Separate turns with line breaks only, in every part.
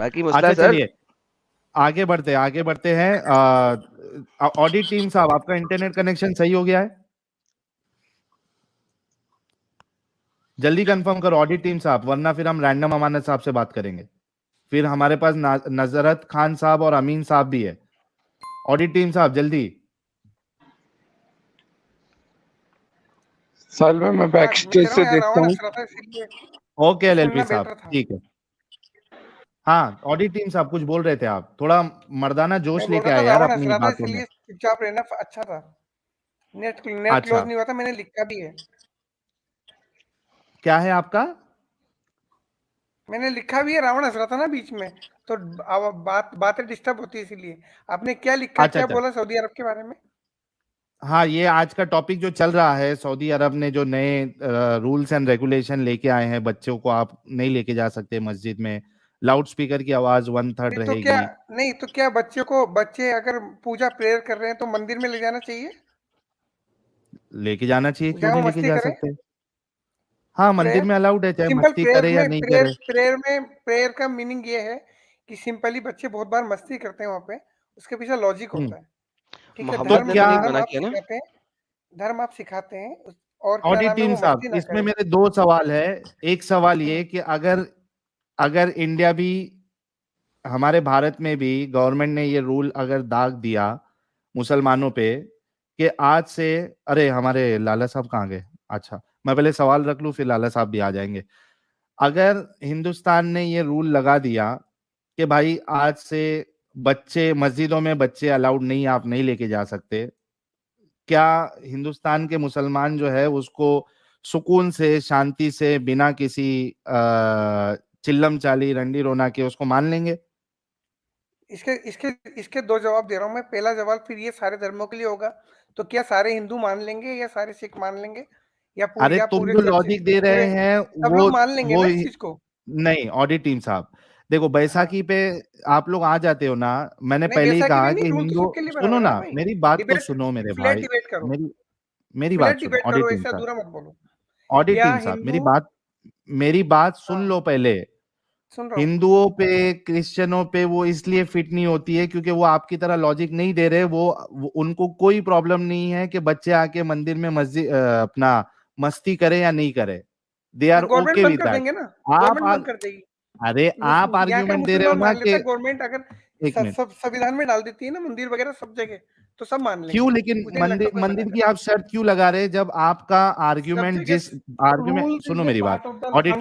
बाकी मसला
अच्छा
सर।
चलिए आगे बढ़ते हैं। ऑडिट टीम साहब, आपका इंटरनेट कनेक्शन सही हो गया है? जल्दी कंफर्म करो ऑडिट टीम साहब, वरना फिर हम रैंडम अमानत साहब से बात करेंगे। फिर हमारे पास नजरत खान साहब और अमीन साहब भी है। ऑडिट टीम साहब जल्दी।
साल में मैं बैक स्टेज से देखता हूँ।
ओके एलएलपी साहब, ठीक है। हाँ ऑडिट टीम साहब कुछ बोल रहे थे आप, थोड़ा मर्दाना जोश लेके आए यार अपनी बातों में।
चुपचाप रहना अच्छा था। नेट
अच्छा।
क्लोज नहीं हुआ था, मैंने लिखा भी है।
क्या है आपका?
मैंने लिखा भी है, रावण हंस रहा था ना बीच में, तो बातें डिस्टर्ब होती है इसीलिए। आपने क्या लिखा, क्या बोला सऊदी अरब के बारे में?
हाँ, ये आज का टॉपिक जो चल रहा है, सऊदी अरब ने जो नए रूल्स एंड रेगुलेशन लेके आए हैं, बच्चों को आप नहीं लेके जा सकते मस्जिद में, लाउड स्पीकर की आवाज 1/3 रहेगी।
तो क्या बच्चे अगर पूजा प्रेयर कर रहे हैं तो मंदिर में ले जाना चाहिए?
लेके जाना चाहिए, क्यों नहीं लेके जा सकते? हाँ मंदिर में अलाउड है, चाहे
सिंपल
मस्ती करे या नहीं करे।
प्रेयर का मीनिंग ये है कि सिंपली बच्चे बहुत बार मस्ती करते हैं वहाँ पे, उसके पीछे लॉजिक होता है। ठीक है, धर्म आप सिखाते हैं और
ऑडिट टीम साहब, इसमें मेरे दो सवाल है। एक सवाल ये कि अगर इंडिया भी, हमारे भारत में भी गवर्नमेंट ने ये रूल अगर दाग दिया मुसलमानों पे कि आज से, अरे हमारे लाला साहब कहाँ गए? अच्छा मैं पहले सवाल रख लूं, फिर लाला साहब भी आ जाएंगे। अगर हिंदुस्तान ने ये रूल लगा दिया कि भाई आज से बच्चे मस्जिदों में, बच्चे अलाउड नहीं, आप नहीं लेके जा सकते, क्या हिंदुस्तान के मुसलमान जो है उसको सुकून से, शांति से, बिना किसी चिल्लम चाली रंडी रोना के उसको मान लेंगे?
इसके दो जवाब दे रहा हूं मैं। पहला जवाब, फिर ये सारे धर्मों के लिए होगा, तो क्या सारे हिंदू मान लेंगे या सारे सिख मान लेंगे या
अरे तुम जो लॉजिक दे रहे हैं वो
मान लेंगे ना इस चीज को?
नहीं ऑडिट टीम साहब, देखो बैसाखी पे आप लोग आ जाते हो ना, मैंने पहले ही कहा कि हिंदू, सुनो ना मेरी बात तो सुनो मेरे भाई, मेरी बात सुनो ऑडिट टीम साहब, ऑडिट टीम साहब मेरी बात सुन लो पहले। हिंदुओं पे, क्रिश्चियनों पे वो इसलिए फिट नहीं होती है क्योंकि वो आपकी तरह लॉजिक नहीं दे रहे। वो उनको कोई प्रॉब्लम नहीं है कि बच्चे आके मंदिर में मस्जिद अपना मस्ती करे या नहीं करे, they are okay with that. अरे आप आर्ग्यूमेंट दे रहे हो ना कि
गवर्नमेंट अगर संविधान में डाल देती है ना मंदिर वगैरह सब जगह, तो सब मान लेंगे।
क्यों? लेकिन मंदिर की आप शर्त क्यों लगा रहे हैं जब आपका आर्ग्यूमेंट, जिस आर्ग्यूमेंट, सुनो मेरी बात, ऑडिट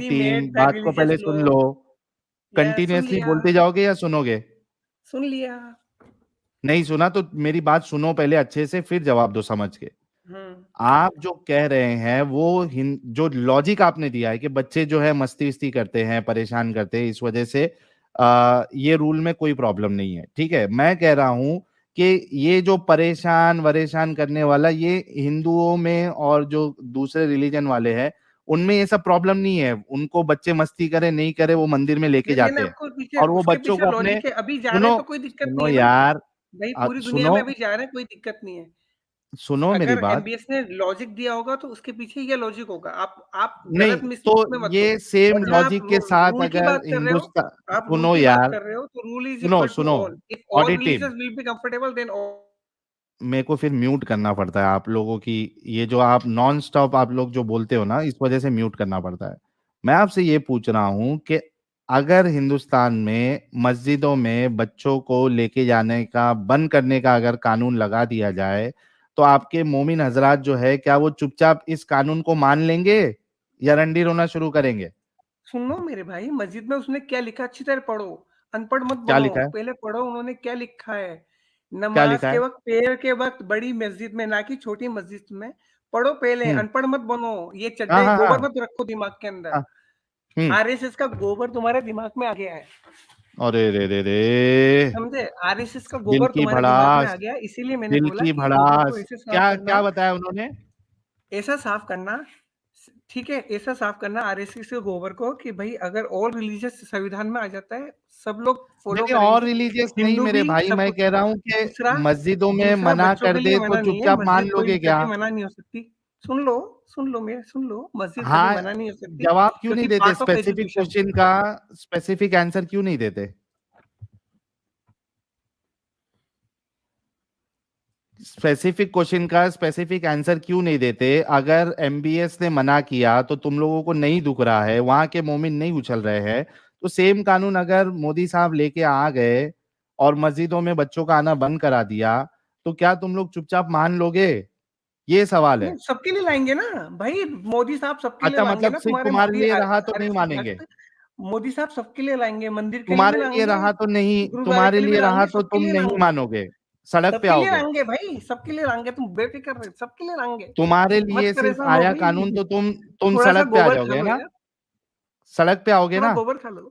टीम बात को पहले सुन लो। कंटिन्यूअसली बोलते जाओगे या सुनोगे?
सुन लिया।
नहीं सुना तो मेरी बात सुनो पहले अच्छे से, फिर जवाब दो समझ के। आप जो कह रहे हैं वो जो लॉजिक आपने दिया है कि बच्चे जो है मस्ती वस्ती करते हैं, परेशान करते हैं, इस वजह से ये रूल में कोई प्रॉब्लम नहीं है, ठीक है। मैं कह रहा हूं कि ये जो परेशान वरेशान करने वाला, ये हिंदुओं में और जो दूसरे रिलीजन वाले हैं उनमें ये सब प्रॉब्लम नहीं है। उनको बच्चे मस्ती करे नहीं करे वो मंदिर में लेके जाते हैं और वो बच्चों को अपने, सुनो यार,
भाई पूरी दुनिया में भी जा रहे हैं, कोई दिक्कत नहीं है।
सुनो मेरी बात।
एमबीएस ने लॉजिक दिया होगा तो उसके पीछे ये लॉजिक होगा। आप
नहीं तो ये सेम लॉजिक के साथ अगर हिंदुस्तान, सुनो यार, सुनो ऑडिट टीम, मेरे को फिर म्यूट करना पड़ता है आप लोगों की, ये जो आप नॉन स्टॉप आप लोग जो बोलते हो ना, इस वजह से म्यूट करना पड़ता है। मैं आपसे ये पूछ रहा हूं कि अगर हिंदुस्तान में मस्जिदों में बच्चों को लेके जाने का, बंद करने का अगर कानून लगा दिया जाए, तो आपके मोमिन हजरात जो है क्या वो चुपचाप इस कानून को मान लेंगे या रंडी रोना शुरू करेंगे?
सुनो मेरे भाई, मस्जिद में उसने क्या लिखा अच्छी तरह पढ़ो, अनपढ़ मत
क्या
बनो।
लिखा है?
पहले पढ़ो उन्होंने क्या लिखा है। नमाज के वक्त, प्रेयर के वक्त बड़ी मस्जिद में, ना कि छोटी मस्जिद में पढ़ो पहले, अनपढ़ मत बनो। ये चड्डे गोबर मत रखो दिमाग के अंदर। आरएसएस का गोबर तुम्हारे दिमाग में आ गया है।
अरे रे रे रे,
समझे? आरएसएस का गोबर तुम्हारे दिमाग में आ गया, इसीलिए मैंने बोला कि गोबर को ऐसे साफ करना।
क्या बताया उन्होंने?
ऐसा साफ करना, ठीक है, ऐसा साफ करना आरएसएस के गोबर को कि भाई अगर ऑल रिलीजियस संविधान में आ जाता है, सब लोग फॉलो करेंगे।
और रिलीजियस नहीं मेरे भाई, मैं कह रहा हूँ कि मस्जिदों में मना कर दे तो चुपचाप मान लोगे क्या?
मना नहीं हो सकती। सुन लो सुन लो, मस्जिद कभी
हाँ,
मना नहीं हो सकती
जवाब क्यों नहीं
क्योंकि
देते?
Part of
specific
education.
Question का स्पेसिफिक आंसर क्यों नहीं देते? स्पेसिफिक क्वेश्चन का स्पेसिफिक आंसर क्यों नहीं देते? अगर एमबीएस ने मना किया तो तुम लोगों को नहीं दुख रहा है, वहां के मोमिन नहीं उछल रहे हैं, तो सेम कानून अगर मोदी साहब लेके आ गए और मस्जिदों में बच्चों का आना बंद करा दिया, तो क्या तुम लोग चुपचाप मान लोगे? ये सवाल है।
सबके लिए लाएंगे ना भाई, मोदी साहब सबके लिए
अच्छा,
लाएंगे
मतलब
ना।
सिर्फ तुम्हारे लिए रहा तो नहीं मानेंगे?
मोदी साहब सबके लिए लाएंगे, मंदिर के लिए भी
तुम्हारे लिए
लाएंगे,
रहा तो नहीं,
गुरुद्वारे
तुम्हारे
के लिए भी
लिए रहा
लाएंगे,
तो
सबके
तुम
लिए
नहीं
लाएंगे,
मानोगे, सड़क पे
सबके लिए
आओगे।
लाएंगे भाई, सबके लिए लाएंगे, तुम बेफिक्र रहे, सबके लिए लाएंगे।
तुम्हारे
मत
लिए सिर्फ
परेशान हो
आया
भाई,
कानून तो तुम
थोड़ा सा
सड़क पे आ
गोबर खा
जाओगे
लो
ना?
यार,
सड़क पे आओगे
थोड़ा
ना?
गोबर खा लो,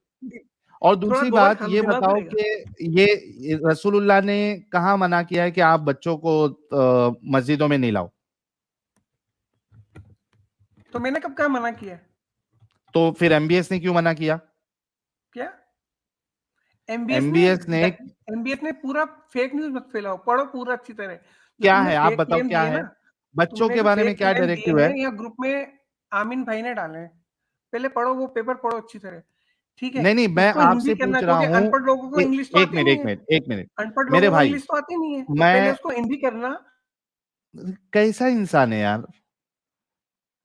और
थोड़ा
दूसरी
गोबर
बात
खा लो,
ये
दिमाग
बताओ
खुलेगा।
कि ये रसूलुल्लाह ने कहाँ मना किया है कि आप बच्चों को मस्जिदों में नहीं लाओ?
तो मैंने कब कहा मना किया?
तो फिर एमबीएस ने क्यों मना किया?
क्या
एमबीएस ने
एमबीएस ने पूरा फेक न्यूज मत फैलाओ, पढ़ो पूरा अच्छी तरह। जो
क्या
तुमने
है, आप
फेक
बताओ
क्लेम
क्या
दिए
है?
ना,
बच्चों
तुमने
के
जो
बारे में
फेक
क्या
क्लेम दिए
डायरेक्टिव है?
हैं या ग्रुप में आमिन भाई ने डाले हैं, पहले पढ़ो, वो पेपर पढ़ो अच्छी तरह, ठीक है?
नहीं नहीं, मैं
उसको हिंदी
आपसे
करना,
पूछ रहा
क्योंकि
हूँ।
अनपढ़ लोगों को इंग्लिश तो
एक
आती
मिनट,
नहीं
एक
है,
मिनट, एक मिनट।
अनपढ़
मेरे
लोगों को
भाई,
इंग्लिश तो आती नहीं है, तो पहले
मैं
उसको हिंदी करना।
कैसा इंसान है यार?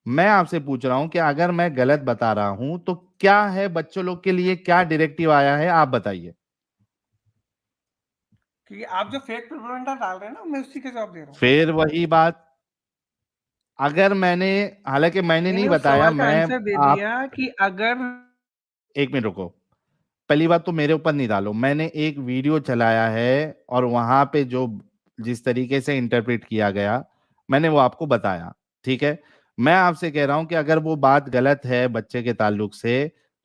मैं आपसे पूछ रहा हूं कि अगर मैं गलत बता रहा हूं तो क्या है, बच्चों लोग के लिए क्या डायरेक्टिव आया है, आप बताइए।
क्योंकि आप जो फेक प्रोपेगेंडा डाल रहे हैं ना, मैं उसी का जवाब दे रहा हूँ।
फिर वही बात, अगर मैंने, हालांकि मैंने नहीं
उस
बताया,
सवाल का
मैं
आंसर दे
आप
दिया कि अगर
एक मिनट रुको। पहली बात तो मेरे ऊपर नहीं डालो, मैंने एक वीडियो चलाया है और वहां पे जो जिस तरीके से इंटरप्रेट किया गया, मैंने वो आपको बताया, ठीक है? मैं आपसे कह रहा हूं कि अगर वो बात गलत है बच्चे के ताल्लुक से,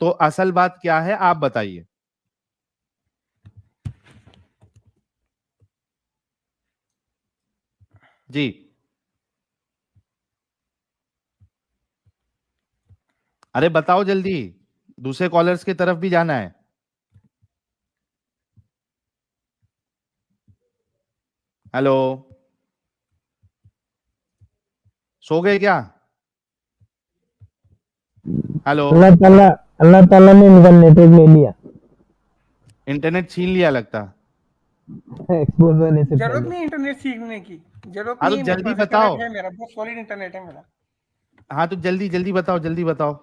तो असल बात क्या है, आप बताइए। जी, अरे बताओ जल्दी, दूसरे कॉलर्स की तरफ भी जाना है। हेलो, सो गए क्या? हेलो,
अल्लाह ताला ने इनका नेटवर्क ले लिया,
इंटरनेट छीन लिया लगता।
एक्सपोज होने से
जरूरत
पहले।
नहीं इंटरनेट सीखने की, जरूरत
हाँ
नहीं
तो
है, मेरे
जल्दी
पास
बताओ।
इंटरनेट है, मेरा बहुत सॉलिड इंटरनेट है मेरा।
हाँ तो जल्दी जल्दी बताओ, जल्दी बताओ।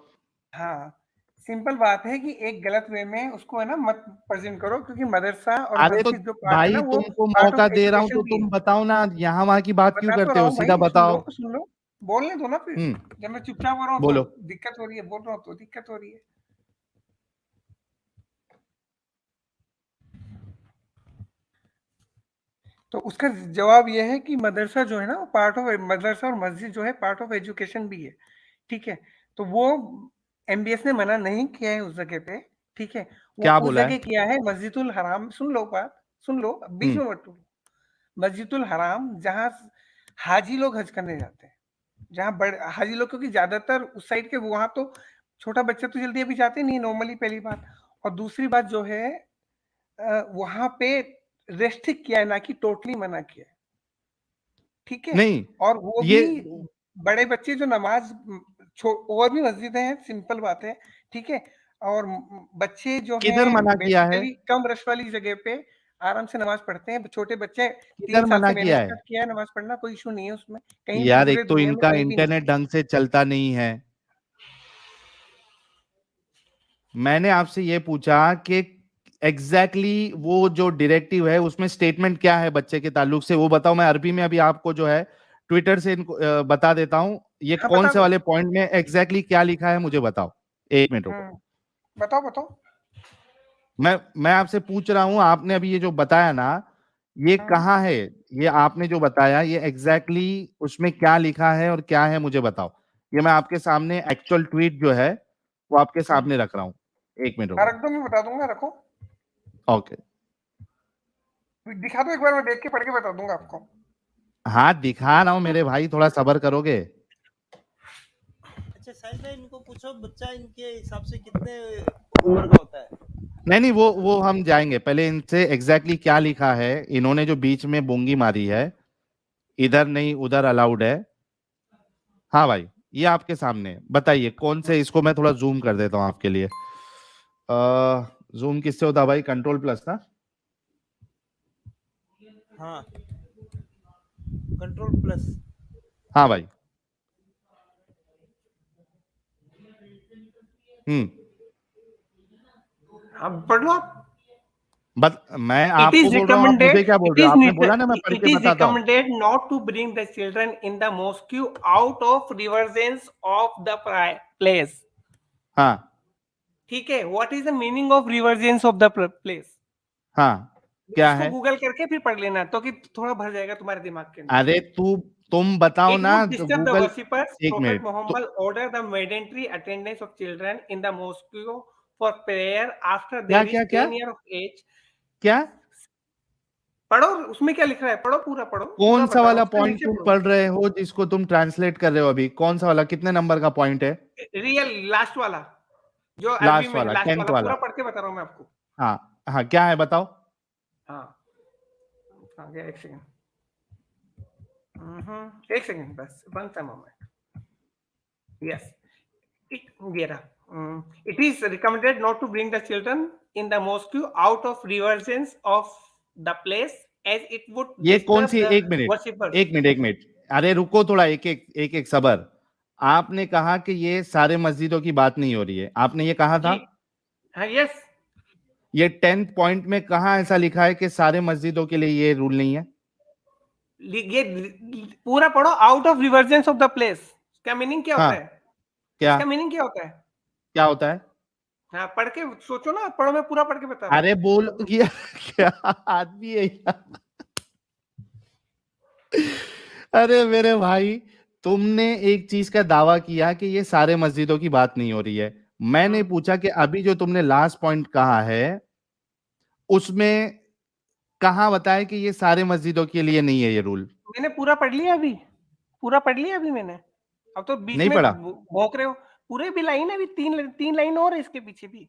हाँ, सिंपल बात है कि एक गलत वे में उसको है ना मत प्रेजेंट करो, क्योंकि मदरसा और
अरे तो
मस्जिद जो पार्ट है ना,
भाई,
वो
तुमको
पार्ट
मौका
ऑफ
दे रहा हूं
एजुकेशन
तो
भी है।
तुम बताओ ना, यहाँ वहां की बात क्यों
बता तो
करते
रहा
हो?
हूँ
सीधा
भाई,
बताओ।
सुन लो, बोलने दो ना फिर। जब मैं चुपचाप हो रहा हूँ तो
बोलो।
दिक्कत हो रही है, बोल रहा हूँ तो दिक्कत हो रही है। तो उसका जवाब ये है कि मदरसा जो है ना, पार्ट ऑफ मदरसा और मस्जिद जो है पार्ट ऑफ एजुकेशन भी है, ठीक है? तो वो एमबीएस ने मना नहीं किया है उस जगह पे, ठीक है? वो
क्या
उस
बोला
जगह
है?
किया है मस्जिदुल हराम। सुन लो बात, सुन लो, बीच में मत टूटो। मस्जिदुल हराम, जहाँ हाजी लोग हज करने जाते हैं, जहाँ बड़े हाजी लोग, क्योंकि ज्यादातर उस साइड के, वहां तो छोटा बच्चा तो जल्दी अभी जाते नहीं नॉर्मली, पहली बात। और दूसरी बात जो है, वहां पे रेस्ट्रिक्ट किया है, ना कि टोटली मना किया है, ठीक है?
नहीं,
और वो
ये
भी बड़े बच्चे जो नमाज, और भी मस्जिदें हैं, सिंपल बात है, ठीक है? और बच्चे जो
किधर
हैं
मना किया है?
बेसिकली कम रश वाली जगह पे आराम से नमाज पढ़ते हैं। छोटे बच्चे,
किधर
3 साल
मना
से मैंने
किया है?
स्टार्ट किया है नमाज पढ़ना, कोई इशू नहीं है उसमें, कहीं भी
यार,
पूरे
एक तो
दुनिया में
इनका
कहीं भी नहीं।
इंटरनेट ढंग से चलता नहीं है। मैंने आपसे ये पूछा कि एग्जैक्टली वो जो डायरेक्टिव है उसमें स्टेटमेंट क्या है बच्चे के ताल्लुक से, वो बताओ। मैं अरबी में अभी आपको जो है ट्विटर से इनको बता देता हूं, ये
हाँ,
कौन
बता
से
दो।
वाले पॉइंट में एग्जैक्टली क्या लिखा है, मुझे बताओ। एक मिनट रुको।
बताओ बताओ।
मैं आपसे पूछ रहा हूं, आपने अभी ये जो बताया ना, ये कहाँ है? ये आपने जो बताया, ये एग्जैक्टली उसमें क्या लिखा है और क्या है, मुझे बताओ। ये मैं आपके सामने एक्चुअल ट्वीट जो है वो आपके सामने रख रहा हूँ। एक मिनट रुको।
रख दो, मैं बता दूंगा, रखो।
ओके,
दिखा दो एक बार, मैं देख के पढ़ के बता दूंगा आपको।
हाँ दिखा रहा हूँ मेरे भाई, थोड़ा सब्र करोगे?
अच्छा साहिल भाई, इनको पूछो बच्चा इनके हिसाब से कितने उम्र का होता है?
नहीं, वो हम जाएंगे, पहले इनसे एग्जैक्टली क्या लिखा है। इन्होंने जो बीच में बोंगी मारी है, इधर नहीं उधर अलाउड है, हाँ भाई, ये आपके सामने है। बताइए कौन से, इसको मैं थोड़ा जूम कर देता हूँ आपके लिए। जूम किससे होता है भाई? कंट्रोल प्लस ना?
हाँ, कंट्रोल प्लस।
हाँ भाई।
अब पढ़ लो आप।
बट मैं
It
आपको
is
बोल रहा हूँ, आप मुझे
recommended.
क्या बोल
It
रहे हो?
is
आपने बोला ना, मैं पढ़
it
के
is
बताता हूँ।
recommended not to bring the children in the mosque out of divergence of the place.
हाँ
ठीक है, what is the meaning of divergence of the place?
हाँ, क्या
इसको
है?
गूगल करके फिर पढ़ लेना, तो कि थोड़ा भर जाएगा तुम्हारे दिमाग के अंदर।
अरे तुम बताओ
It
ना,
would disturb the
Google.
worshippers.
एक
Prophet
minute
Muhammad ordered the mandatory attendance of children in the mosque for prayer after they
क्या
reach
क्या क्या
10 years of age.
क्या?
पढ़ो, उसमें क्या लिख रहा है, पढ़ो, पूरा पढ़ो, पूरा
कौन सा
बता रहा
वाला
हूँ, उसके
पॉइंट
नीचे
तुम
पढ़ो।
पढ़ रहे हो जिसको तुम ट्रांसलेट कर रहे हो अभी? कौन सा वाला, कितने नंबर का पॉइंट है?
रियल लास्ट वाला, जो अरबी
लास्ट
में
वाला,
लास्ट
10th
वाला,
वाला।
पूरा पढ़ के बता रहा हूँ मैं आपको।
हाँ हाँ, क्या है बताओ।
हाँ, आ गया, एक सेकंड। एक सेकंड बस, one time moment. Yes, it is recommended not to bring the children in the mosque out of divergence of the place as it would
ये कौन
disturb
सी?
the
एक मिनट
worshippers.
एक minute एक minute, अरे रुको थोड़ा, एक सबर। आपने कहा कि ये सारे मस्जिदों की बात नहीं हो रही है, आपने ये कहा था।
जी हाँ, यस।
ये 10th पॉइंट में कहा ऐसा लिखा है कि सारे मस्जिदों के लिए ये रूल नहीं है?
ये पूरा पढ़ो, out of reverence of the place. क्या मीनिंग क्या होता
हाँ,
है?
क्या
इसका मीनिंग क्या होता है?
क्या होता है?
हाँ, पढ़ के सोचो ना, पढ़ो, मैं पूरा पढ़ के बता रहा हूँ।
अरे बोल क्या, क्या आदमी है यार। अरे मेरे भाई, तुमने एक चीज का दावा किया कि ये सारे मस्जिदों की बात नहीं हो रही है। मैंने पूछा कि अभी जो तुमने लास्ट पॉइंट कहा है उसमें कहाँ बताया कि ये सारे मस्जिदों के लिए नहीं है ये रूल?
मैंने पूरा पढ़ लिया अभी, पूरा पढ़ लिया अभी मैंने। अब तो बीच
नहीं
में
पढ़ा?
भौंक रहे हो। पूरे भी लाइन है अभी, तीन लाइन और है इसके पीछे भी।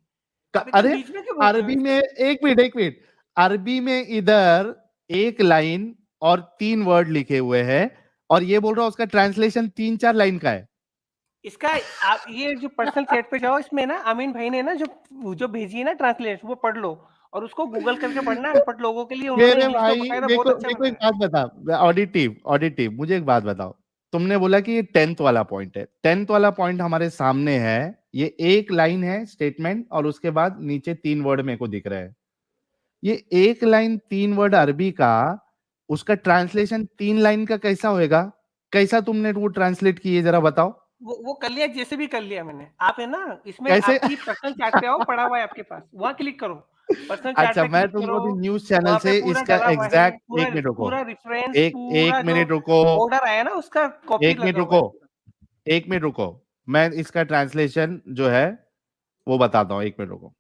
अभी तक
अरे
बीच में क्यों भौंक रहे हो
अरबी
इसके?
में, एक मिनट, अरबी में इधर एक लाइन और 3 वर्ड लिखे हुए हैं, और ये बोल रहा हूं उसका ट्रांसलेशन 3-4 लाइन का है।
इसका आप ये जो पर्सनल चैट पे जाओ, इसमें ना अमीन भाई ने ना जो भेजी है ना ट्रांसलेट, वो पढ़ लो और उसको गूगल करके पढ़ना। अनपढ़ लोगों के लिए उन्होंने
मेरे
इंग्लिश में
भाई
बकायदा बहुत
देखो
अच्छा
देखो, एक
बनाया है।
बात बता, ऑडिटिव मुझे एक बात बताओ। तुमने बोला कि ये 10th वाला पॉइंट है, 10th वाला पॉइंट हमारे सामने है, ये एक लाइन है स्टेटमेंट, और उसके बाद नीचे 3 वर्ड मेरे को दिख रहे हैं। ये एक लाइन 3 वर्ड अरबी का, उसका ट्रांसलेशन 3 लाइन का कैसा होएगा? कैसा तुमने वो ट्रांसलेट किए, जरा बताओ।
वो कर लिया, जैसे भी कर लिया मैंने। आप है ना, इसमें
कैसे?
आपकी पर्सनल चैट पे आओ, पड़ा हुआ है आपके पास, वहां क्लिक करो, पर्सनल चैट
अच्छा,
पे
मैं
क्लिक करो,
तुमको न्यूज चैनल
वहां पे
से
पूरा
इसका
डला हुआ है,
एग्जैक्ट,
पूरा
एक मिनट रुको,
पूरा रेफरेंस,
एक
पूरा
एक
जो
मिनट रुको,
ऑर्डर आया ना उसका कॉपी
एक मिनट
लगा हुआ है
रुको,
पूरा।
एक मिनट रुको, मैं इसका ट्रांसलेशन जो है वो बताता हूँ, एक मिनट रुको।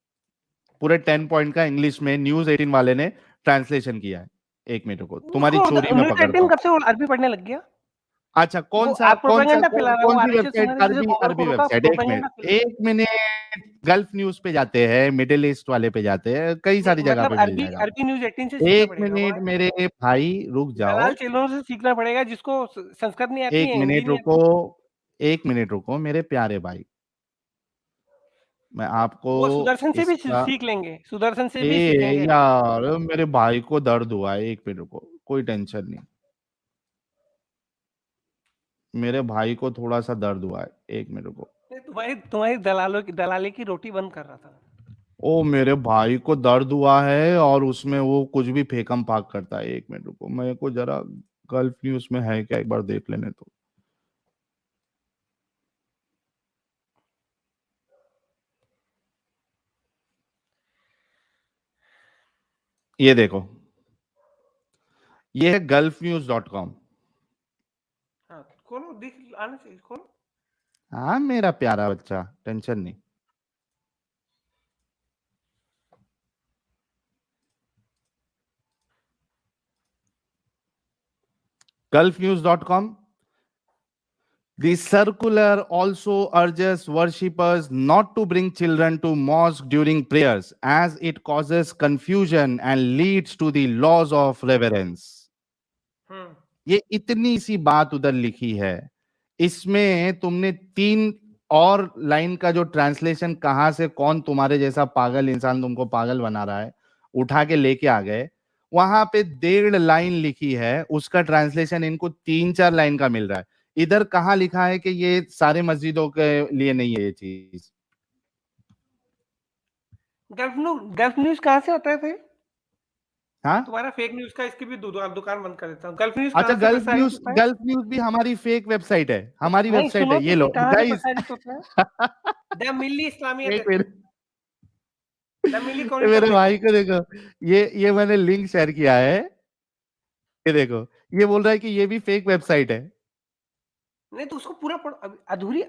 पूरे 10 पॉइंट का इंग्लिश में न्यूज 18 वाले ने ट्रांसलेशन किया है। एक मिनट रुको, तुम्हारी चोरी में
न्यूज़
पकड़ता
18
हूँ।
कब से वो अरबी पढ़ने लग गया?
अच्छा,
वो आप प्रोपेगेंडा फैला रहा है, वो
कौन सी
आरएसएस
वेबसाइट?
सुना जैसे
अरबी
गूगल
अरबी
को रोका,
वेबसाइट?
प्रोपेगेंडा फैला।
एक मिनट, गल्फ न्यूज पे जाते हैं, मिडिल ईस्ट वाले पे जाते हैं, कई सारी
नहीं,
जगह
मतलब
पे मिल
अरबी
जाएगा।
अरबी न्यूज़ 18 से सीखना
एक
पड़ेगा।
मिनट
वहाँ
मेरे भाई, रुक जाओ।
दलाल चैनलों से सीखना पड़ेगा, जिसको संस्कृत नहीं आती
एक
है, हिंदी
मिनट
नहीं
रुको,
आती।
एक मिनट रुको मेरे प्यारे भाई, मैं आपको
वो सुदर्शन से भी
इसका,
सीख लेंगे, सुदर्शन से
ए
भी सीखेंगे।
यार मेरे भाई को दर्द हुआ है, एक मिनट रुको, कोई टेंशन नहीं, मेरे भाई को थोड़ा सा दर्द हुआ है, एक मिनट रुको।
तुम्हारी तुम्हारी दलाली की रोटी बंद कर रहा था।
ओ मेरे भाई को दर्द हुआ है, और उसमें वो कुछ भी फेकम पाक करता है। एक मिनट रुको, मेरे को जरा गल्फ न्यूज में है क्या, एक बार देख लेने तो। ये देखो, ये है gulfnews.com।
हाँ, खोलो, दिख आना चाहिए, खोलो।
हाँ मेरा प्यारा बच्चा, टेंशन नहीं। gulfnews.com। The circular also urges worshippers not to bring children to mosque during prayers as it causes confusion and leads to the loss of reverence। ये इतनी सी बात उधर लिखी है, इसमें तुमने 3 और लाइन का जो ट्रांसलेशन कहां से कौन तुम्हारे जैसा पागल इंसान तुमको पागल बना रहा है, उठा के लेके आ गए। वहां पे 1.5 लाइन लिखी है, उसका ट्रांसलेशन इनको 3-4 लाइन का मिल रहा है। इधर कहां लिखा है कि ये सारे मस्जिदों के लिए नहीं है ये चीज?
गल्फ न्यूज कहाँ से होता है भाई?
हाँ,
तुम्हारा फेक न्यूज का इसकी भी दुकान बंद कर देता हूँ। गल्फ न्यूज
अच्छा,
कहाँ से प्रसारित होता है?
गल्फ न्यूज भी हमारी फेक वेबसाइट है, हमारी
नहीं,
वेबसाइट
सुनो
है, ये
तो
लो
कहाँ से
गाइस।
प्रसारित होता है? द मिल्ली इस्लामिया,
एक मिनट,
द मिल्ली
मेरे
क्रॉनिकल
भाई को देखो, ये मैंने लिंक शेयर किया है, ये देखो, ये बोल रहा है कि ये भी फेक वेबसाइट है।
नहीं तो उसको पूरा पढ़ो,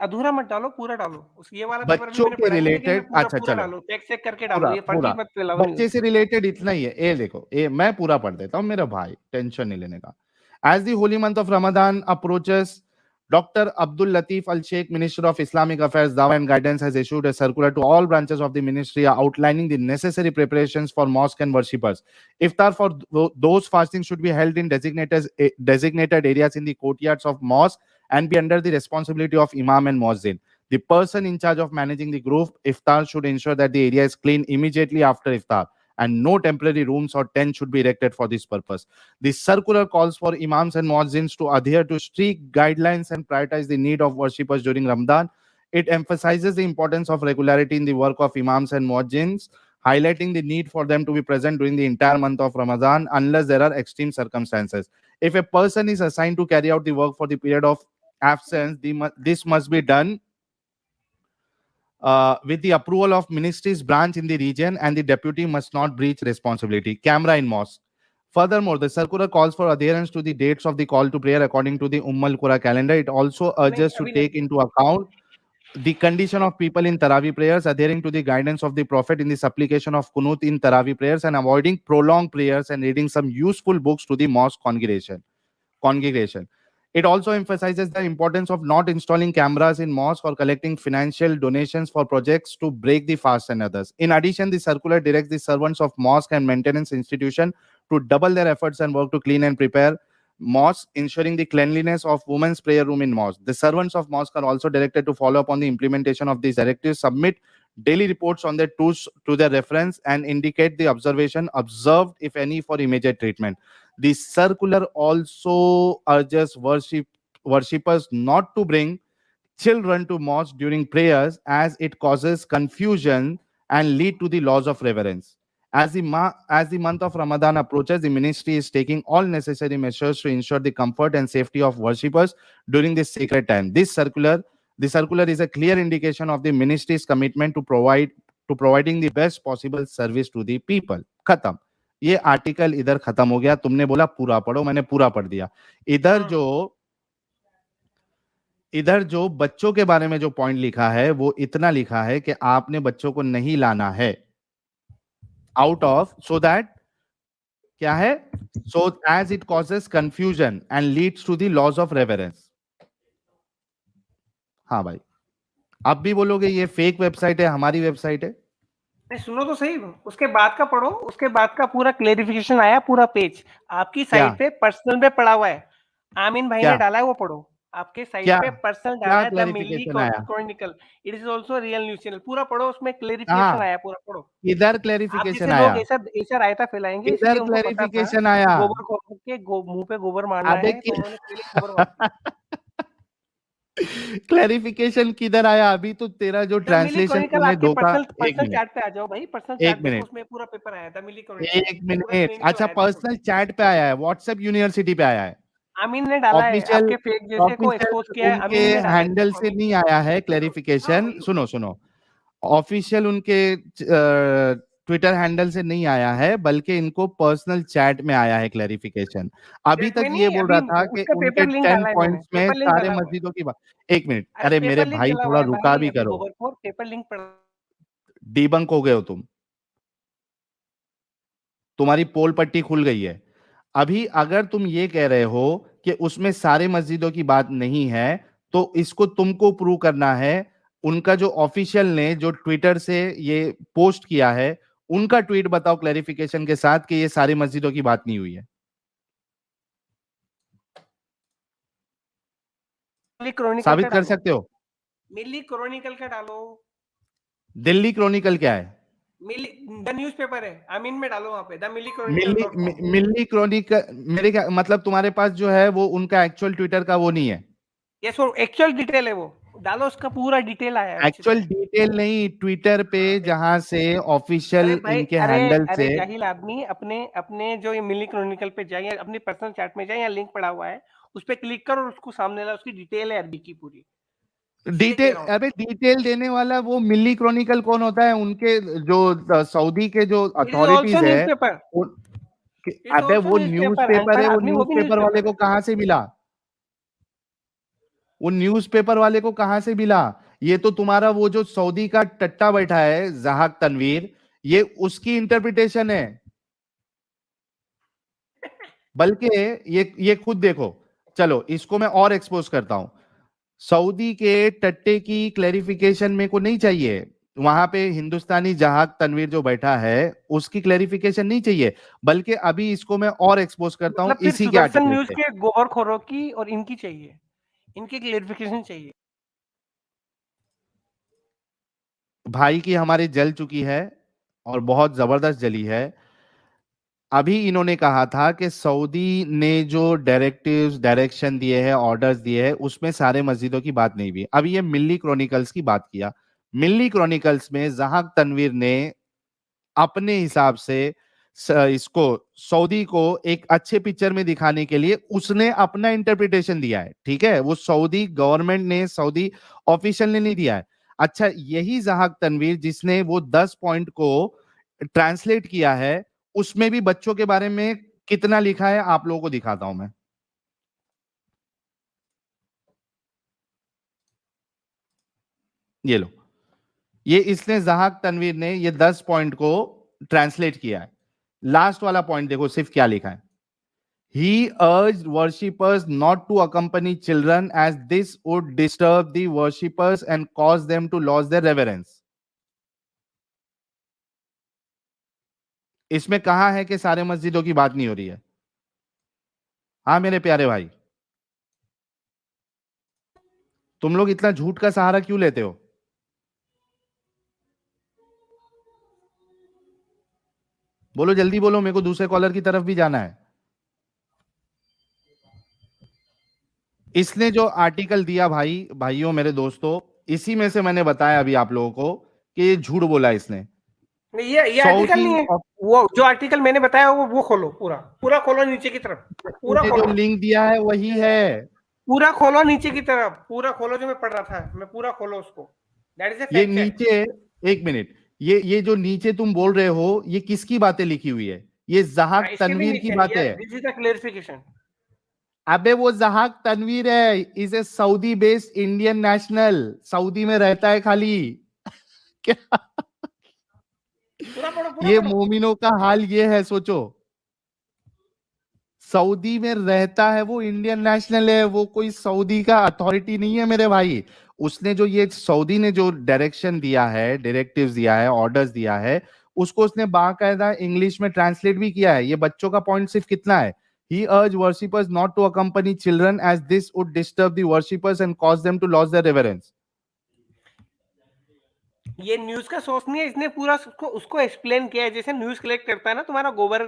अधूरा मत डालो, पूरा डालो। ये वाला पेपर भी
बच्चों
मैंने
के
पढ़ा नहीं, लेकिन
रिलेटेड,
पूरा
अच्छा
पूरा
चलो,
डालो, चेक करके
पूरा
डालो, ये फर्जी
पूरा
मत फैलाओ
बच्चे
न्यूज़।
से रिलेटेड इतना ही है, ये देखो, ये मैं पूरा पढ़ देता हूँ, मेरा भाई टेंशन नहीं लेने का। As the holy month of Ramadan approaches, Dr. Abdul Latif Al Sheikh, Minister of Islamic Affairs, Dawah and Guidance, has issued a circular to all branches of the ministry outlining the necessary preparations for mosque and worshippers. Iftar for those fasting should be held in designated areas in the courtyards of mosque and be under the responsibility of Imam and Muazzin. The person in charge of managing the group iftar should ensure that the area is clean immediately after iftar, and no temporary rooms or tents should be erected for this purpose. The circular calls for imams and muezzins to adhere to strict guidelines and prioritize the need of worshippers during Ramadan. It emphasizes the importance of regularity in the work of imams and muezzins, highlighting the need for them to be present during the entire month of Ramadan unless there are extreme circumstances. If a person is assigned to carry out the work for the period of absence, this must be done with the approval of ministry's branch in the region, and the deputy must not breach responsibility. Camera in mosque. Furthermore, the circular calls for adherence to the dates of the call to prayer according to the Al Qura calendar. It also urges to take into account the condition of people in Taraweeh prayers, adhering to the guidance of the Prophet in the supplication of Qunut in Taraweeh prayers, and avoiding prolonged prayers and reading some useful books to the mosque congregation. It also emphasizes the importance of not installing cameras in mosques or collecting financial donations for projects to break the fast and others. In addition, the circular directs the servants of mosque and maintenance institution to double their efforts and work to clean and prepare mosque, ensuring the cleanliness of women's prayer room in mosque. The servants of mosque are also directed to follow up on the implementation of these directives, submit daily reports on their tools to their reference, and indicate the observation observed, if any, for immediate treatment. The circular also urges worshippers not to bring children to mosque during prayers, as it causes confusion and lead to the loss of reverence. As the month of Ramadan approaches, the ministry is taking all necessary measures to ensure the comfort and safety of worshippers during this sacred time. The circular is a clear indication of the ministry's commitment to providing the best possible service to the people. खत्म। ये article इधर खत्म हो गया। तुमने बोला पूरा पढ़ो, मैंने पूरा पढ़ दिया। इधर जो बच्चों के बारे में जो पॉइंट लिखा है वो इतना लिखा है कि आपने बच्चों को नहीं लाना है आउट ऑफ, सो दैट क्या है, so as it causes confusion and leads to the loss of reverence. हाँ भाई, आप भी बोलोगे ये फेक वेबसाइट है, हमारी वेबसाइट है?
नहीं, सुनो तो सही, उसके बाद का पढ़ो, उसके बाद का पूरा क्लेरिफिकेशन आया, पूरा पेज आपकी साइट पे पर्सनल पे पड़ा हुआ है, आमीन भाई ने डाला है, वो पढ़ो। आपके साइट पे पर्सनल डाला है, the Milli chronicle, it is also real news channel, पूरा पढ़ो, उसमें क्लेरिफिकेशन आया, पूरा पढ़ो।
इधर क्लेरिफिकेशन आया,
ऐसा रायता फैलाएंगे,
इधर क्लेरिफिकेशन आया,
गोबर को के मुंह पे गोबर मारना है, तो उन्होंने पहले गोबर मारा।
क्लैरिफिकेशन किधर आया? अभी तो तेरा जो ट्रांसलेशन तुमने धोखा।
पर्सनल चैट पे आ जाओ भाई, पर्सनल चैट पे उसमें पूरा पेपर आया था, मिली क्रॉनिकल।
एक मिनट, अच्छा पर्सनल चैट पे आया है, व्हाट्सएप यूनिवर्सिटी पे आया है,
आमीन ने डाला है, आपके फेक जैसे को एक्सपोज किया है,
आमीन ने हैंडल से नहीं आया है क्लैरिफिकेशन। सुनो, ऑफिशियल उनके ट्विटर हैंडल से नहीं आया है, बल्कि इनको पर्सनल चैट में आया है क्लैरिफिकेशन। अभी तक ये बोल रहा था कि उनके 10 पॉइंट्स में सारे मस्जिदों की बात। एक मिनट, अरे मेरे भाई थोड़ा रुका भी करो,
पेपर लिंक
डीबंक हो गए हो तुम, तुम्हारी पोल पट्टी खुल गई है। अभी अगर तुम ये कह रहे हो कि उसमें सारे मस्जिदों की बात नहीं है, तो इसको तुमको प्रूव करना है। उनका जो ऑफिशियल ने जो ट्विटर से ये पोस्ट किया है, उनका ट्वीट बताओ क्लैरिफिकेशन के साथ कि ये सारी मस्जिदों की बात नहीं हुई है। साबित कर सकते हो?
मिली क्रॉनिकल का डालो।
दिल्ली क्रॉनिकल क्या है?
द न्यूज़पेपर है, अमीन में डालो, वहां पे the Milli chronicle.
Milli chronicle मेरे क्या मतलब, तुम्हारे पास जो है वो उनका एक्चुअल ट्विटर का वो नहीं है?
ये सो एक्चुअल डिटेल है, वो डालो, उसका पूरा डिटेल आया है।
एक्चुअल डिटेल नहीं, ट्विटर पे जहां से ऑफिशियल इनके हैंडल से।
जाहिल आदमी अपने अपने जो ये मिली क्रॉनिकल पे जाए, अपनी पर्सनल चैट में जाए, या लिंक पड़ा हुआ है उस पे क्लिक करो और उसको सामने ला, उसकी डिटेल है अरबी की पूरी।
डिटेल, अबे डिटेल देने वाला वो मिली क्रॉनिकल कौन होता है? उनके जो सऊदी के जो अथॉरिटीज है अबे वो न्यूज़पेपर है, वो न्यूज़पेपर वाले को कहां से मिला? वो न्यूज़पेपर वाले को कहां से मिला? ये तो तुम्हारा वो जो सऊदी का टट्टा बैठा है जहाक तनवीर, ये उसकी इंटरप्रिटेशन है। बल्कि ये खुद देखो, चलो इसको मैं और एक्सपोज करता हूं। सऊदी के टट्टे की क्लैरिफिकेशन मेरे को नहीं चाहिए, वहां पे हिंदुस्तानी जहाक तनवीर जो बैठा है उसकी क्लैरिफिकेशन नहीं चाहिए, बल्कि अभी इसको मैं और एक्सपोज करता हूं इसी के आर्टिकल
न्यूज़ के गोबरखोरों की और इनकी चाहिए, इनकी क्लैरिफिकेशन चाहिए।
भाई की हमारी जल चुकी है और बहुत जबरदस्त जली है। अभी इन्होंने कहा था कि सऊदी ने जो डायरेक्शन दिए हैं, ऑर्डर्स दिए हैं, उसमें सारे मस्जिदों की बात नहीं हुई। अभी ये मिल्ली क्रॉनिकल्स की बात किया। मिल्ली क्रॉनिकल्स में जहाक तनवीर ने अपने हिसाब से इसको सऊदी को एक अच्छे पिक्चर में दिखाने के लिए उसने अपना इंटरप्रिटेशन दिया है। ठीक है, वो सऊदी गवर्नमेंट ने, सऊदी ऑफिशियल ने नहीं दिया है। अच्छा, यही जहाक तनवीर जिसने वो 10 पॉइंट को ट्रांसलेट किया है, उसमें भी बच्चों के बारे में कितना लिखा है आप लोगों को दिखाता हूं मैं। ये लो, ये इसने जहाक तनवीर ने ये 10 पॉइंट को ट्रांसलेट किया है। लास्ट वाला पॉइंट देखो सिर्फ क्या लिखा है। He urged worshippers not to accompany children as this would disturb the worshippers and cause them to lose their reverence. इसमें कहा है कि सारे मस्जिदों की बात नहीं हो रही है। हाँ मेरे प्यारे भाई, तुम लोग इतना झूठ का सहारा क्यों लेते हो? बोलो जल्दी बोलो, मेरे को दूसरे कॉलर की तरफ भी जाना है। इसने जो आर्टिकल दिया भाई, भाइयों मेरे दोस्तों, इसी में से मैंने बताया अभी आप लोगों को कि ये झूठ बोला इसने।
ये आर्टिकल नहीं है, वो जो आर्टिकल मैंने बताया वो खोलो, पूरा खोलो नीचे की तरफ, पूरा खोलो।
जो लिंक दिया है वही है,
पूरा खोलो नीचे की तरफ, पूरा खोलो जो मैं पढ़ रहा था, मैं पूरा खोलो उसको। दैट इज
ये नीचे, एक मिनट, ये जो नीचे तुम बोल रहे हो, ये किसकी बातें लिखी हुई है? ये जहाक तनवीर की बातें है।
This is the clarification.
अबे वो जहाक तनवीर है, is a Saudi based Indian national, Saudi में रहता है खाली। क्या ये मोमिनों का हाल ये है, सोचो। सऊदी में रहता है, वो इंडियन नेशनल है, वो कोई सऊदी का अथॉरिटी नहीं है मेरे भाई। उसने जो ये सऊदी ने जो डायरेक्शन दिया है, डायरेक्टिव्स दिया है, ऑर्डर्स दिया है, उसको उसने बाकायदा इंग्लिश में ट्रांसलेट भी किया है। ये बच्चों का पॉइंट सिर्फ कितना है, he urged worshippers not to accompany children as this would disturb the worshippers and cause them to lose their reverence.
ये न्यूज का सोर्स नहीं है, इसने पूरा उसको एक्सप्लेन किया है, जैसे न्यूज कलेक्ट करता है ना तुम्हारा गोबर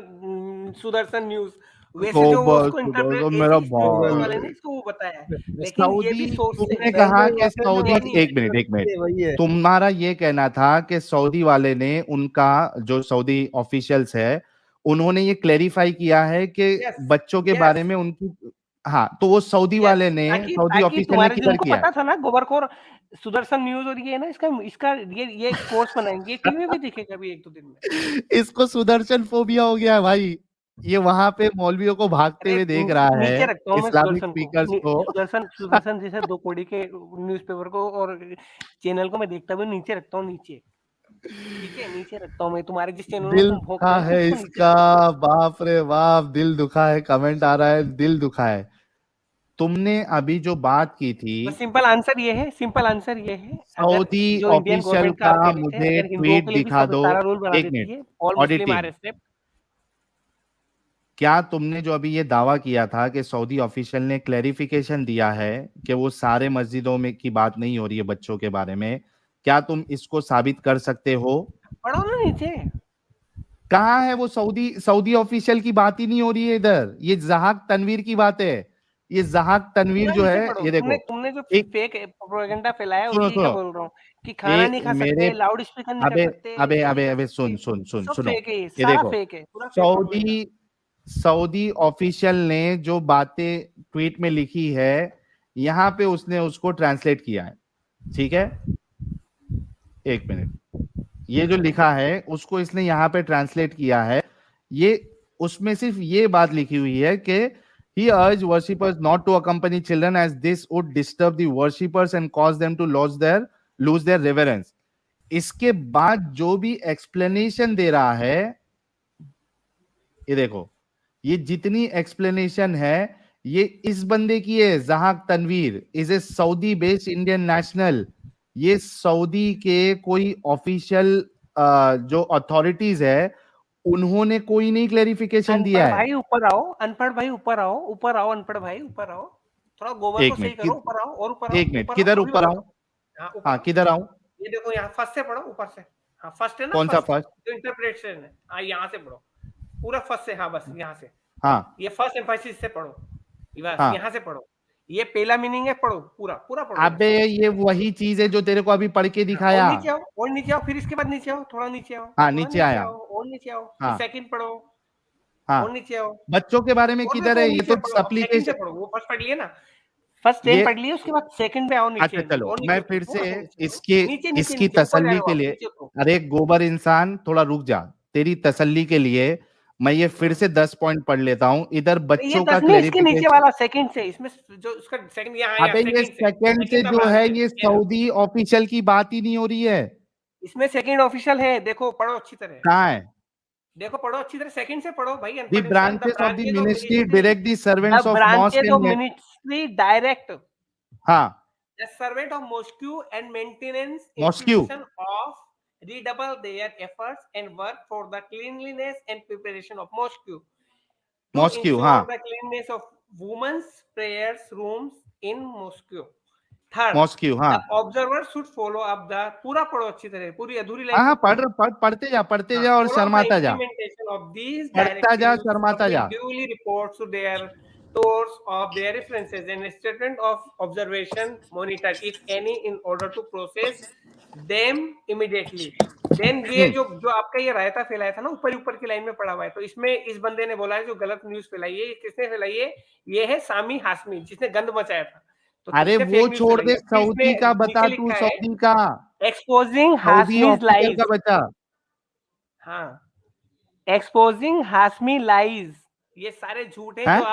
सुदर्शन न्यूज, वैसे जो वो उसको इंटरप्रेट
मेरा
वाले ने इसको वो बताया है। लेकिन ये भी सोर्स
तुमने कहा कि सऊदी, एक मिनट, तुम्हारा ये कहना था कि सऊदी वाले ने, उनका जो सऊदी ऑफिशियल्स है, उन्होंने ये क्लैरिफाई किया है कि बच्चों के बारे में उनकी, हाँ, तो वो सऊदी वाले ने, सऊदी ऑफिशियल ने किधर किया?
पता था ना गोबरखोर सुदर्शन न्यूज, और ये ना इसका ये कोर्स बनाएंगे, टीवी में दिखेगा भी 1-2 दिन में।
इसको सुदर्शन फोबिया हो गया है भाई। ये वहां पे मौलवियों को भागते हुए देख रहा है, इस्लामिक स्पीकर्स को।
सुदर्शन जैसे 2 कोड़ी के न्यूज़पेपर को और चैनल को मैं देखता हूँ, नीचे रखता हूँ, नीचे, ठीक है, नीचे रखता हूँ मैं। तुम्हारे जिस चैनल
दिल दुखा है इसका, बाप रे बाप, दिल दुखा है। कमेंट आ रहा है, दिल दुखा है। तुमने अभी जो बात की थी,
सिंपल आंसर ये है,
सऊदी ऑफिशियल का मुझे ट्वीट दिखा दो, एक मिनट, ऑडिट टीम, क्या तुमने जो अभी ये दावा किया था कि सऊदी ऑफिशियल ने क्लैरिफिकेशन दिया है कि वो सारे मस्जिदों में की बात नहीं हो रही है बच्चों के बारे में, क्या तुम इसको साबित कर सकते हो?
पढ़ो ना नीचे,
कहाँ है वो? सऊदी सऊदी ऑफिशियल की बात ही नहीं हो रही है इधर, ये जहाक तनवीर की बात है। ये जहाक तनवीर जो है, ये देखो,
तुमने जो
एक
फेक प्रोपेगेंडा फैलाया
सुनो
उसी का
सुनो,
बोल रहा हूँ कि खाना नहीं खा
मेरे
सकते, लाउड स्पीकर नहीं
अबे
कर सकते,
अबे
ये नहीं
अबे
कर
अबे
सकते। सब
सुनो,
फेक है,
ये
सारा
देखो,
फेक है, पूरा फेक
सऊदी सऊदी ऑफिशियल ने जो बातें ट्वीट में लिखी है, यहां पे उसने उसको ट्रांसलेट किया है, ठीक है? एक मिनट, ये जो लिखा है उसको इसने यहां पे ट्रांसलेट किया है। ये उसमें सिर्फ ये बात लिखी हुई है कि he urged worshippers not to accompany children as this would disturb the worshippers and cause them to lose their reverence। इसके बाद जो भी एक्सप्लेनेशन दे रहा है, ये देखो, ये जितनी एक्सप्लेनेशन है ये इस बंदे की है। Zahak Tanveer is a Saudi based Indian national. ये सऊदी के कोई ऑफिशियल जो अथॉरिटीज है उन्होंने कोई नहीं क्लैरिफिकेशन दिया है।
भाई ऊपर आओ, अनपढ़ भाई ऊपर आओ, ऊपर आओ, अनपढ़ भाई ऊपर आओ, थोड़ा गोबर को सही करो, ऊपर आओ और ऊपर आओ।
एक मिनट, किधर ऊपर आओ? हाँ, किधर आऊं?
ये देखो यहाँ फर्स्ट से पढ़ो, ऊपर से। हाँ फर्स्ट है ना,
कौन सा फर्स्ट?
जो इंटरप्रिटेशन है, हाँ यहाँ से पढ़ो, पूरा फर्स्ट से। हाँ बस यहाँ से,
हाँ
ये फर्स्ट एम्फेसिस से पढ़ो, बस
हाँ।
यहाँ से पढ़ो, ये पहला मीनिंग है, पढ़ो पूरा पूरा पढ़ो।
अबे ये वही चीज है जो तेरे को अभी पढ़ के दिखाया।
और नीचे आओ, और नीचे आओ, फिर इसके बाद नीचे आओ, थोड़ा नीचे आओ।
हाँ नीचे आया।
और नीचे आओ,
हाँ
सेकंड पढ़ो।
हाँ,
और नीचे आओ।
बच्चों के बारे में किधर है? ये तो
सेकंड से पढ़ो, वो फर्स्ट पढ़ लिए ना, फर्स्ट टेन पढ़ लिए, उसके बाद सेकंड पे आओ नीचे।
अच्छा चलो, मैं फिर से
नीचे
इसकी तसल्ली के लिए, अरे गोबर इंसान थोड़ा रुक जा, तेरी तसल्ली के लिए मैं ये फिर से 10 पॉइंट पढ़ लेता हूँ। इधर बच्चों का
क्लैरिफिकेशन, नीचे वाला सेकंड से, इसमें जो उसका सेकंड यहाँ
अबे ये सेकंड से जो है ये सऊदी ऑफिशियल की बात ही नहीं हो रही है।
इसमें सेकंड ऑफिशियल है, देखो पढ़ो अच्छी तरह।
कहाँ है?
देखो पढ़ो अच्छी तरह, सेकंड से पढ़ो भाई।
The branches of the ministry direct the servants of mosque and
ministry direct,
हाँ,
the servant of mosque and maintenance
Mosque.
institution of redouble their efforts and work for the cleanliness and preparation of mosque to ensure
हाँ,
the cleanliness of women's prayers rooms in mosque. Third,
mosque, हाँ,
the observer should follow up the, पूरा पढ़ो अच्छी तरह, पूरी अधूरी line.
हाँ, पढ़ते जा और शर्माता जा, पढ़ता जा, शर्माता जा।
Duly reports to their source of their references and statement of observation monitor if any in order to process them immediately. Then ये जो आपका ये रायता फैलाया था ना, ऊपर की लाइन में पड़ा हुआ है, तो इसमें इस बंदे ने बोला है जो गलत न्यूज फैलाई है, किसने फैलाई है? ये है सामी हाशमी, जिसने गंद मचाया था। तो
अरे वो छोड़ दे, सऊदी का बता तू, सऊदी का
एक्सपोजिंग हाशमीज लाइज
का बता।
हाँ, एक्सपोजिंग हाशमी लाइज, ये सारे झूठ है जो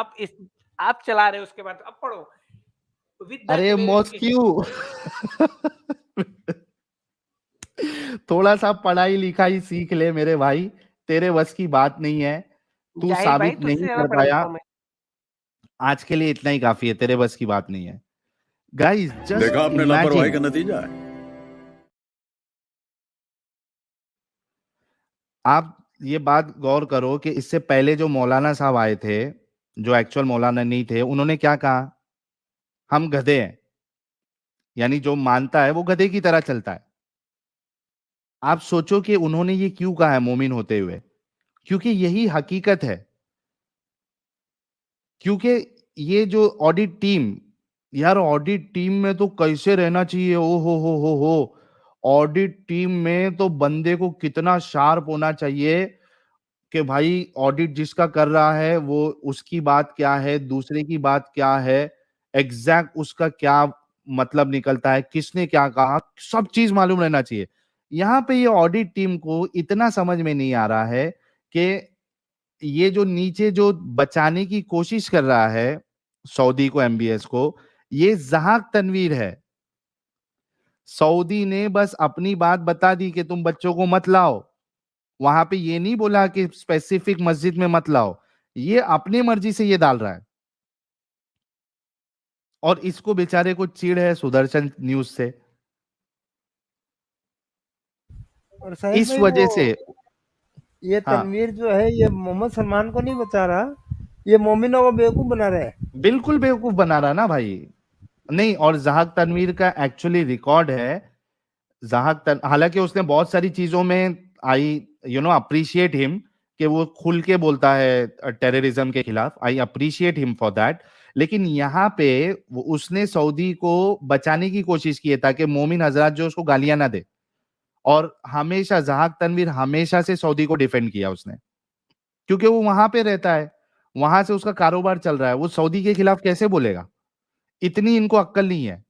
आप चला रहे हो। उसके बाद अब पढ़ो,
अरे मॉस्क्यू थोड़ा सा पढ़ाई लिखाई सीख ले मेरे भाई, तेरे बस की बात नहीं है, तू साबित नहीं कर पाया। आज के लिए इतना ही काफी है, तेरे बस की बात नहीं है। गाइस
देखा आपने लापरवाही का नतीजा है।
आप ये बात गौर करो कि इससे पहले जो मौलाना साहब आए थे, जो एक्चुअल मौलाना नहीं थे, उन्होंने क्या कहा? हम गधे हैं, यानी जो मानता है वो गधे की तरह चलता है। आप सोचो कि उन्होंने ये क्यों कहा है मोमिन होते हुए? क्योंकि यही हकीकत है। क्योंकि ये जो ऑडिट टीम, यार ऑडिट टीम में तो कैसे रहना चाहिए, ओ हो, ऑडिट टीम में तो बंदे को कितना शार्प होना चाहिए कि भाई ऑडिट जिसका कर रहा है वो उसकी बात क्या है, दूसरे की बात क्या है, एग्जैक्ट उसका क्या मतलब निकलता है, किसने क्या कहा, सब चीज मालूम रहना चाहिए। यहाँ पे ये ऑडिट टीम को इतना समझ में नहीं आ रहा है कि ये जो नीचे जो बचाने की कोशिश कर रहा है सऊदी को, एमबीएस को, ये जहाक तनवीर है। सऊदी ने बस अपनी बात बता दी कि तुम बच्चों को मत लाओ, वहां पे ये नहीं बोला कि स्पेसिफिक मस्जिद में मत लाओ, ये अपनी मर्जी से ये डाल रहा है। और इसको बेचारे को चिढ़ है सुदर्शन न्यूज से, इस वजह से
ये तनवीर जो है ये मोहम्मद सलमान को नहीं बचा रहा, ये मोमिनों को बेवकूफ बना रहा है।
बिल्कुल बेवकूफ बना रहा ना भाई। नहीं, और जहाक तनवीर का एक्चुअली रिकॉर्ड है, हालांकि उसने बहुत सारी चीजों में आई अप्रिशिएट हिम कि वो खुल के बोलता है टेररिज्म के खिलाफ, I appreciate him for that. लेकिन यहाँ पे उसने सऊदी को बचाने की कोशिश की है ताकि मोमिन हजरात जो उसको गालियां ना दे, और हमेशा जहाक तनवीर हमेशा से सऊदी को डिफेंड किया उसने, क्योंकि वो वहां पे रहता है, वहां से उसका कारोबार चल रहा है, वो सऊदी के खिलाफ कैसे बोलेगा? इतनी इनको अक्ल नहीं है।